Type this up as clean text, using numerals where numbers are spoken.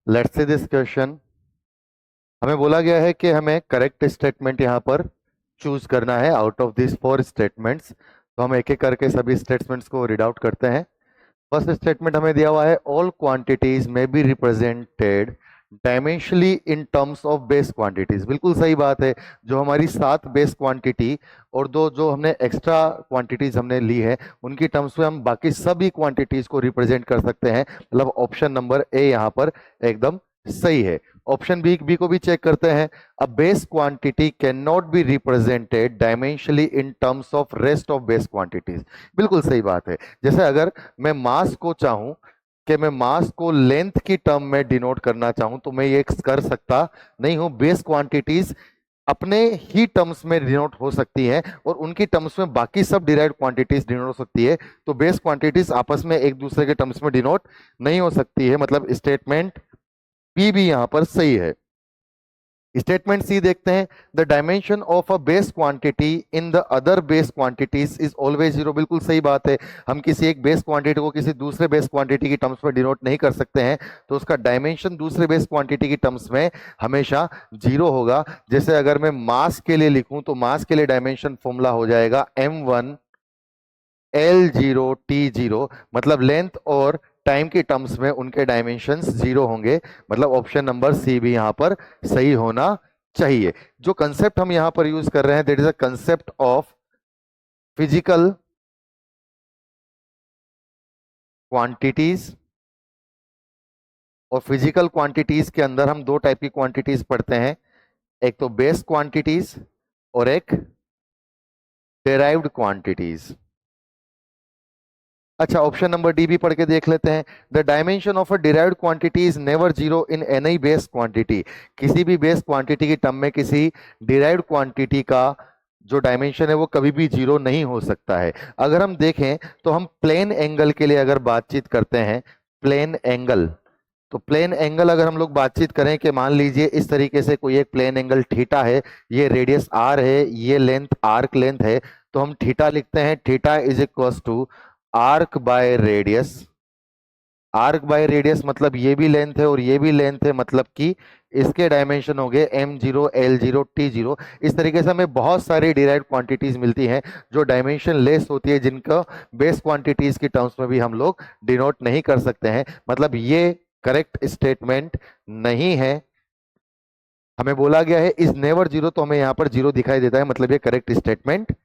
Let's see this question. हमें बोला गया है कि हमें करेक्ट स्टेटमेंट यहाँ पर चूज करना है out of this four statements. तो हम एक एक करके सभी स्टेटमेंट्स को रीड आउट करते हैं। फर्स्ट स्टेटमेंट हमें दिया हुआ है, ऑल क्वांटिटीज में be represented dimensionally in terms of base quantities. बिल्कुल सही बात है। जो हमारी 7 बेस क्वांटिटी और दो जो हमने एक्स्ट्रा क्वांटिटीज हमने ली है उनकी टर्म्स में हम बाकी सभी क्वांटिटीज को रिप्रेजेंट कर सकते हैं। मतलब ऑप्शन नंबर ए यहाँ पर एकदम सही है। ऑप्शन बी को भी चेक करते हैं। A base quantity can not be represented dimensionally in terms of rest of base quantities. बिल्कुल सही बात है। जैसे अगर मैं मास को चाहूं कि मैं मास को लेंथ की टर्म में डिनोट करना चाहूं तो मैं ये कर सकता नहीं हूं। बेस क्वांटिटीज अपने ही टर्म्स में डिनोट हो सकती हैं और उनकी टर्म्स में बाकी सब डिराइव्ड क्वांटिटीज डिनोट हो सकती है। तो बेस क्वांटिटीज आपस में एक दूसरे के टर्म्स में डिनोट नहीं हो सकती है। मतलब स्टेटमेंट बी भी यहां पर सही है। स्टेटमेंट सी देखते हैं। The dimension of a base quantity in the other base quantities is always zero. बिल्कुल सही बात है। हम किसी एक बेस क्वांटिटी को किसी दूसरे बेस क्वांटिटी की टर्म्स में डिनोट नहीं कर सकते हैं, तो उसका डायमेंशन दूसरे बेस क्वांटिटी की टर्म्स में हमेशा जीरो होगा। जैसे अगर मैं मास के लिए लिखूं तो मास के लिए डायमेंशन फॉर्मूला हो जाएगा m1 L0 T0। मतलब लेंथ और टाइम की टर्म्स में उनके डायमेंशंस जीरो होंगे। मतलब ऑप्शन नंबर सी भी यहां पर सही होना चाहिए। जो कंसेप्ट हम यहां पर यूज कर रहे हैं that is a concept of physical quantities. और फिजिकल क्वांटिटीज के अंदर हम दो टाइप की क्वांटिटीज पढ़ते हैं, एक तो बेस क्वांटिटीज और एक डेराइव्ड क्वांटिटीज। अच्छा, ऑप्शन नंबर डी भी पढ़ के देख लेते हैं। The dimension of a derived quantity is never zero in any base quantity. किसी भी बेस क्वांटिटी की टर्म में किसी डिराइव्ड क्वांटिटी का जो डायमेंशन है वो कभी भी जीरो नहीं हो सकता है। अगर हम देखें तो हम प्लेन एंगल के लिए अगर बातचीत करते हैं, प्लेन एंगल, तो प्लेन एंगल अगर हम लोग बातचीत करें कि मान लीजिए इस तरीके से कोई एक प्लेन एंगल थीटा है, ये रेडियस आर है, ये लेंथ आर्क लेंथ है, तो हम थीटा लिखते हैं। Theta is equal to arc by radius. Arc by radius मतलब ये भी लेंथ है और ये भी लेंथ है, मतलब कि इसके डायमेंशन हो गए m0 L0 T0। इस तरीके से हमें बहुत सारी डिराइव्ड क्वांटिटीज मिलती हैं जो डायमेंशन लेस होती है, जिनका बेस क्वांटिटीज की टर्म्स में भी हम लोग डिनोट नहीं कर सकते हैं। मतलब ये करेक्ट स्टेटमेंट नहीं है। हमें बोला गया है इज नेवर जीरो, तो हमें यहां पर जीरो दिखाई देता है, मतलब ये करेक्ट स्टेटमेंट